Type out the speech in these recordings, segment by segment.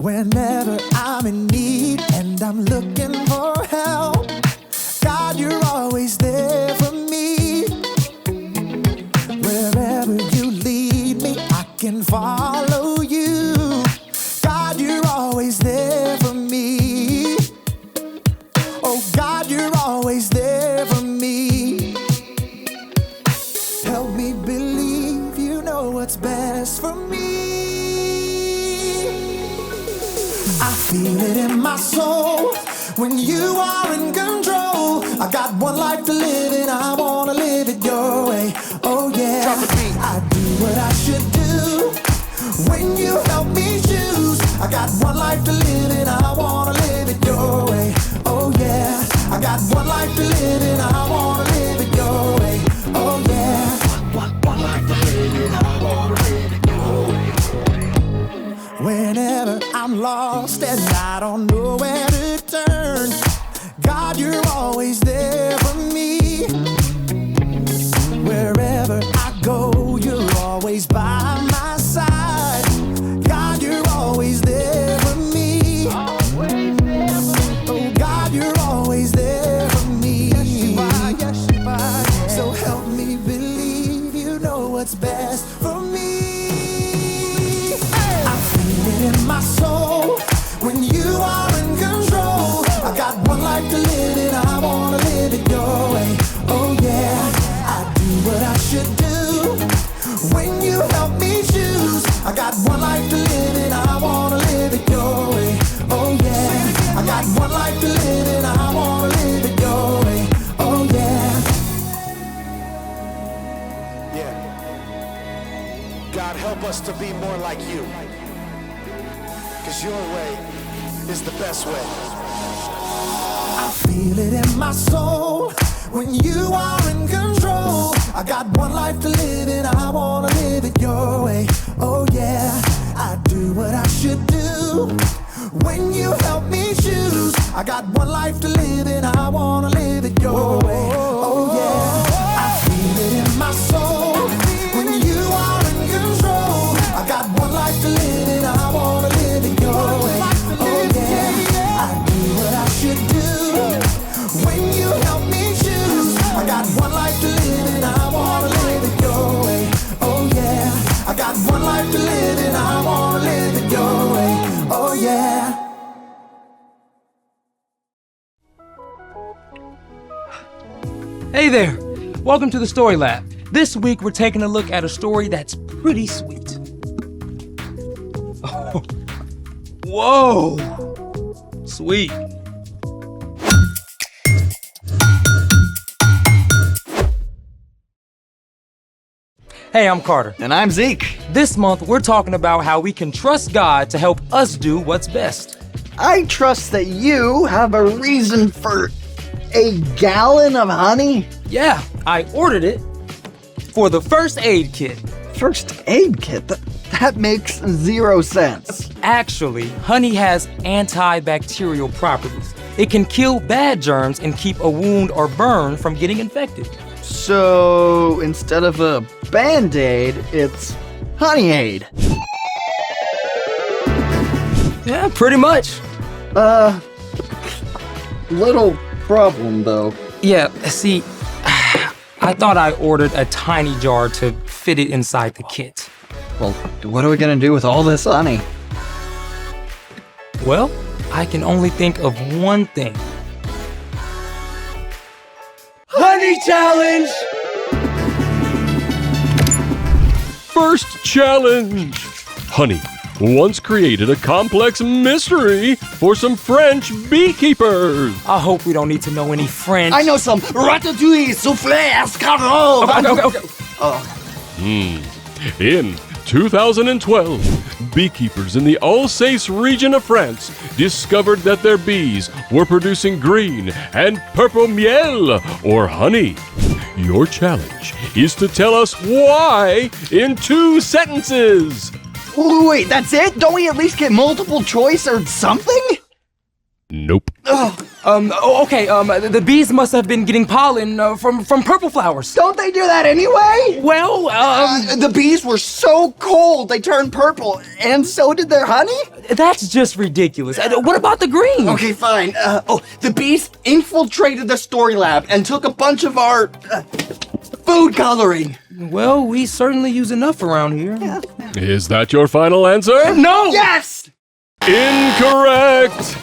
Whenever I'm in need and I'm looking for help, God, you're always there for me. Wherever you lead me, I can follow you. God, you're always there for me. Oh, God, you're always there for me. Help me believe you know what's best for me. I feel it in my soul when you are in control. I got one life to live and I wanna live it your way. Oh yeah, I do what I should do when you help me choose. I got one life to live and I wanna live it your way. Oh yeah, I got one life to live and I wanna live it your way. Oh yeah, one life to live and I wanna live it your way. Whenever I'm lost and I don't know where to turn, God, you're always there for me. Wherever I go, you're always by my side. God, you're always there for me. Oh, God, you're always there for me. Yes, you are. So help me believe you know what's best for me. I feel it in my soul when you are in control. I got one life to live and I wanna live it your way. Oh yeah, I do what I should do when you help me choose. I got one life to live and I wanna live it your way. Oh yeah, I got one life to live and I wanna live it your way. Oh yeah. Yeah. God, help us to be more like you. 'Cause your way is the best way. I feel it in my soul when you are in control. I got one life to live and I wanna live it your way. Oh yeah, I do what I should do when you help me choose. I got one life to live and I wanna live it your way. Oh yeah, I feel it in my soul when you are in control. I got one life to live and I wanna live it your way. Oh yeah, I do what I should do when you help me choose. I got one life to live and I wanna live it your way. Oh yeah, I got one life to live and I wanna live it your way. Oh yeah. Hey there! Welcome to the Story Lab. This week we're taking a look at a story that's pretty sweet. Oh. Whoa! Sweet. Hey, I'm Carter. And I'm Zeke. This month we're talking about how we can trust God to help us do what's best. I trust that you have a reason for a gallon of honey. Yeah, I ordered it for the first aid kit. First aid kit? That makes 0 sense. Actually, honey has antibacterial properties. It can kill bad germs and keep a wound or burn from getting infected. So instead of a Band-Aid, it's Honey Aid. Yeah, pretty much. Little problem though. Yeah, see, I thought I ordered a tiny jar to fit it inside the kit. Well, what are we gonna do with all this honey? Well, I can only think of one thing. Honey challenge! First challenge! Honey once created a complex mystery for some French beekeepers. I hope we don't need to know any French. I know some ratatouille, soufflé, escargot. Okay. In 2012, beekeepers in the Alsace region of France discovered that their bees were producing green and purple miel, or honey. Your challenge is to tell us why in 2 sentences. Wait, that's it? Don't we at least get multiple choice or something? Nope. Ugh. Okay, the bees must have been getting pollen from purple flowers. Don't they do that anyway? Well, The bees were so cold they turned purple, and so did their honey? that's just ridiculous. What about the green? Okay, fine. The bees infiltrated the story lab and took a bunch of our food coloring. Well, we certainly use enough around here. Is that your final answer? No! Yes! Incorrect!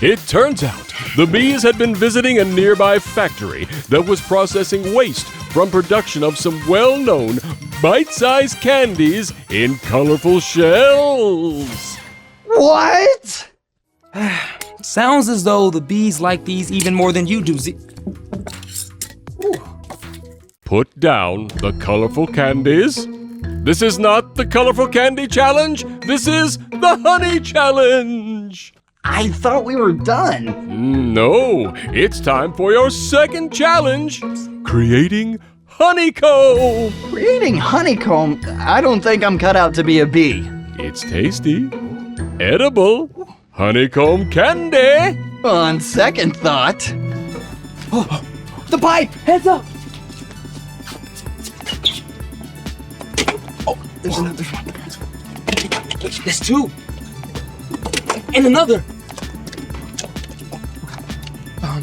It turns out the bees had been visiting a nearby factory that was processing waste from production of some well-known bite-sized candies in colorful shells. What? Sounds as though the bees like these even more than you do. Put down the colorful candies. This is not the colorful candy challenge. This is the honey challenge. I thought we were done. No, it's time for your second challenge, creating honeycomb. Creating honeycomb, I don't think I'm cut out to be a bee. It's tasty, edible, honeycomb candy. On second thought... the pipe! Heads up! There's another one. There's two. And another.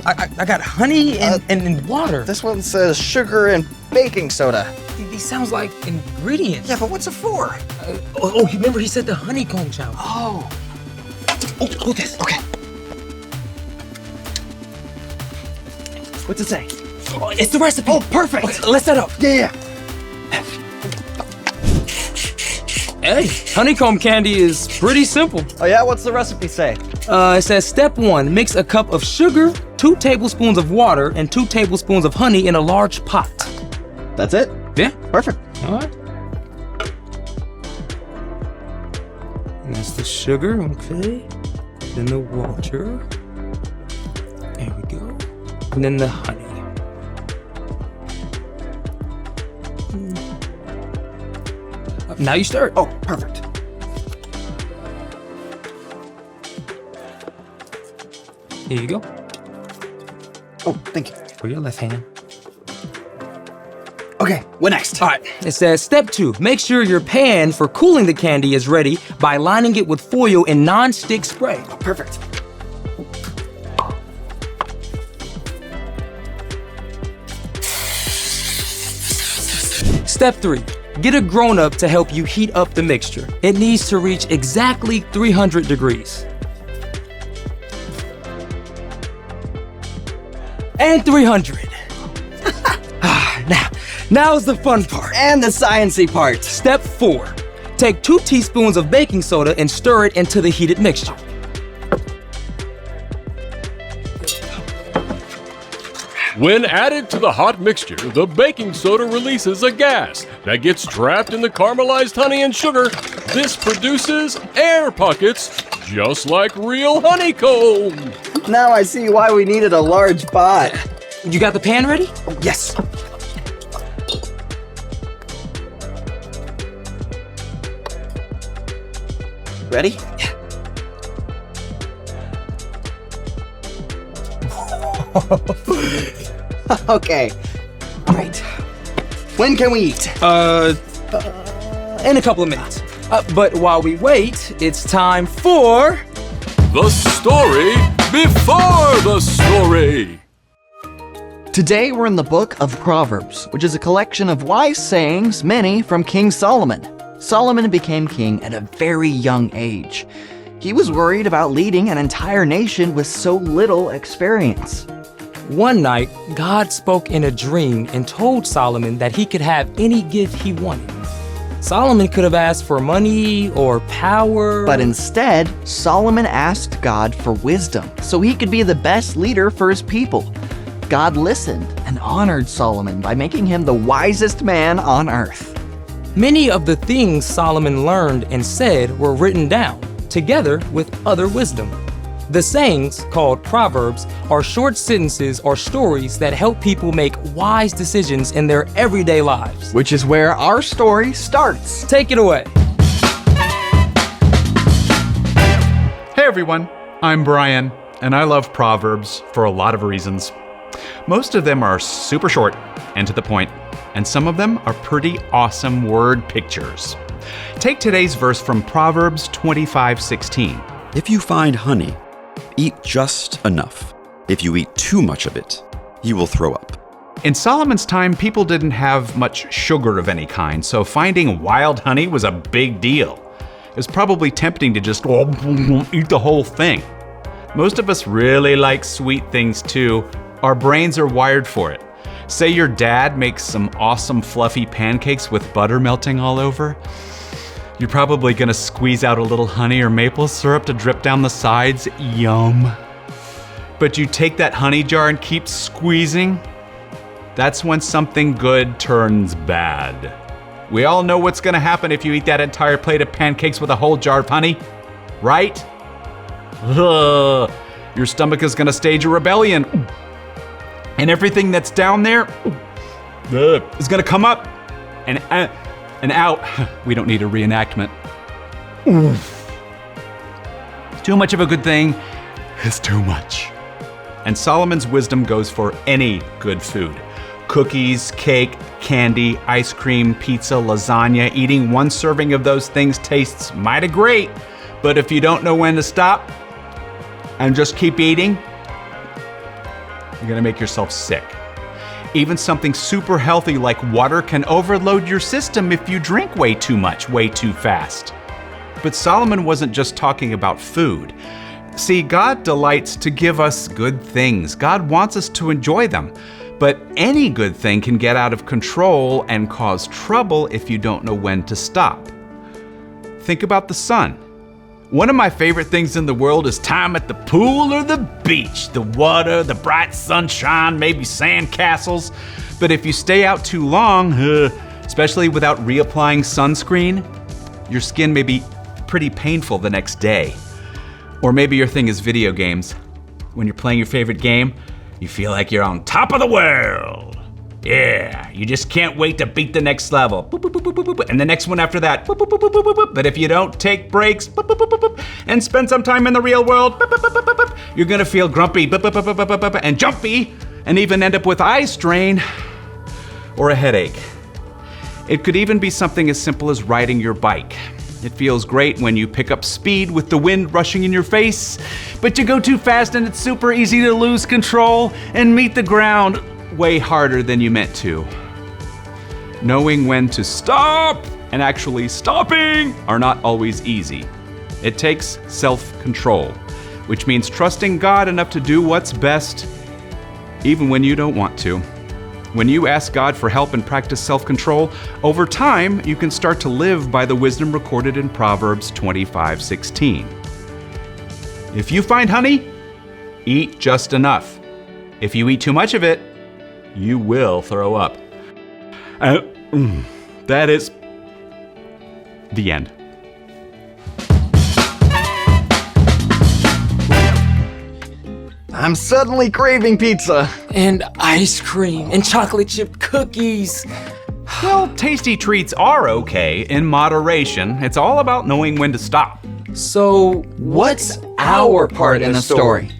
I got honey and water. This one says sugar and baking soda. These sounds like ingredients. Yeah, but what's it for? Remember he said the honeycomb challenge. Oh, This. okay. What's it say? Oh, it's the recipe. Oh, perfect. Okay, let's set up. Yeah. Hey, honeycomb candy is pretty simple. Oh yeah, what's the recipe say? It says step 1, mix a cup of sugar, 2 tablespoons of water, and 2 tablespoons of honey in a large pot. That's it? Yeah. Perfect. All right. And that's the sugar, okay. Then the water. There we go. And then the honey. Now you stir it. Oh, perfect. Here you go. Oh, thank you. For your left hand. Okay, what next? All right. It says step 2, make sure your pan for cooling the candy is ready by lining it with foil and non-stick spray. Perfect. Step 3, get a grown-up to help you heat up the mixture. It needs to reach exactly 300 degrees. And 300. Now's the fun part. And the sciencey part. Step 4, take 2 teaspoons of baking soda and stir it into the heated mixture. When added to the hot mixture, the baking soda releases a gas that gets trapped in the caramelized honey and sugar. This produces air pockets, just like real honeycomb. Now I see why we needed a large pot. You got the pan ready? Yes. Ready? Okay. Great. When can we eat? In a couple of minutes. But while we wait, it's time for... The story before the story. Today we're in the book of Proverbs, which is a collection of wise sayings, many from King Solomon. Solomon became king at a very young age. He was worried about leading an entire nation with so little experience. One night, God spoke in a dream and told Solomon that he could have any gift he wanted. Solomon could have asked for money or power. But instead, Solomon asked God for wisdom so he could be the best leader for his people. God listened and honored Solomon by making him the wisest man on earth. Many of the things Solomon learned and said were written down, together with other wisdom. The sayings, called Proverbs, are short sentences or stories that help people make wise decisions in their everyday lives. Which is where our story starts. Take it away. Hey everyone, I'm Brian. and I love Proverbs for a lot of reasons. Most of them are super short and to the point, and some of them are pretty awesome word pictures. Take today's verse from Proverbs 25:16. If you find honey, eat just enough. If you eat too much of it, you will throw up. In Solomon's time, people didn't have much sugar of any kind, so finding wild honey was a big deal. It was probably tempting to just eat the whole thing. Most of us really like sweet things too. Our brains are wired for it. Say your dad makes some awesome fluffy pancakes with butter melting all over. You're probably gonna squeeze out a little honey or maple syrup to drip down the sides. Yum. But you take that honey jar and keep squeezing. That's when something good turns bad. We all know what's gonna happen if you eat that entire plate of pancakes with a whole jar of honey, right? Ugh. Your stomach is gonna stage a rebellion. And everything that's down there is gonna come up and out. We don't need a reenactment. Too much of a good thing is too much. And Solomon's wisdom goes for any good food. Cookies, cake, candy, ice cream, pizza, lasagna. Eating one serving of those things tastes mighty great, but if you don't know when to stop and just keep eating, you're gonna make yourself sick. Even something super healthy like water can overload your system if you drink way too much, way too fast. But Solomon wasn't just talking about food. See, God delights to give us good things. God wants us to enjoy them. But any good thing can get out of control and cause trouble if you don't know when to stop. Think about the sun. One of my favorite things in the world is time at the pool or the beach. The water, the bright sunshine, maybe sand castles. But if you stay out too long, especially without reapplying sunscreen, your skin may be pretty painful the next day. Or maybe your thing is video games. When you're playing your favorite game, you feel like you're on top of the world. Yeah, you just can't wait to beat the next level. Boop, boop, boop, boop, boop, boop, and the next one after that. Boop, boop, boop, boop, boop, boop. But if you don't take breaks and spend some time in the real world, you're gonna feel grumpy and jumpy and even end up with eye strain or a headache. It could even be something as simple as riding your bike. It feels great when you pick up speed with the wind rushing in your face, but you go too fast and it's super easy to lose control and meet the ground way harder than you meant to. Knowing when to stop and actually stopping are not always easy. It takes self-control, which means trusting God enough to do what's best, even when you don't want to. When you ask God for help and practice self-control, over time, you can start to live by the wisdom recorded in Proverbs 25:16. If you find honey, eat just enough. If you eat too much of it, you will throw up. That is the end. I'm suddenly craving pizza. And ice cream and chocolate chip cookies. Well, tasty treats are okay in moderation. It's all about knowing when to stop. So, what's our part in the story?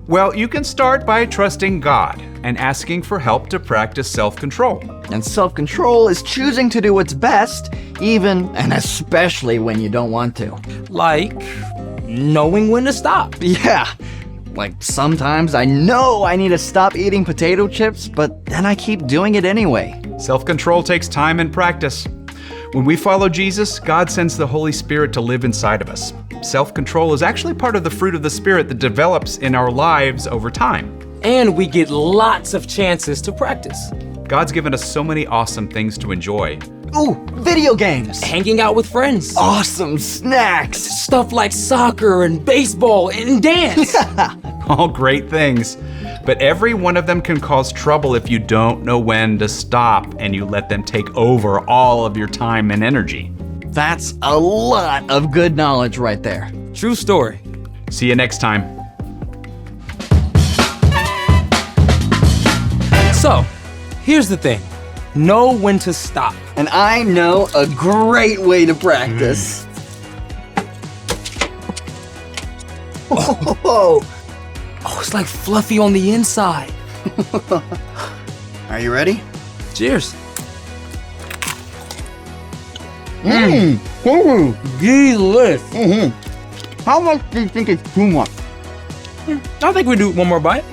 Well, you can start by trusting God and asking for help to practice self-control. And self-control is choosing to do what's best, even and especially when you don't want to. Like, knowing when to stop. Yeah. Like sometimes I know I need to stop eating potato chips, but then I keep doing it anyway. Self-control takes time and practice. When we follow Jesus, God sends the Holy Spirit to live inside of us. Self-control is actually part of the fruit of the Spirit that develops in our lives over time. And we get lots of chances to practice. God's given us so many awesome things to enjoy. Ooh, video games. Hanging out with friends. Awesome snacks. Stuff like soccer and baseball and dance. All great things. But every one of them can cause trouble if you don't know when to stop and you let them take over all of your time and energy. That's a lot of good knowledge right there. True story. See you next time. So, here's the thing. Know when to stop. And I know a great way to practice. Oh, Oh, it's like fluffy on the inside. Are you ready? Cheers. Delish. How much do you think is too much? I think we do one more bite.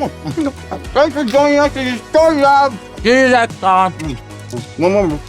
Thanks for joining us in the story of Cheers, Exxon. one more.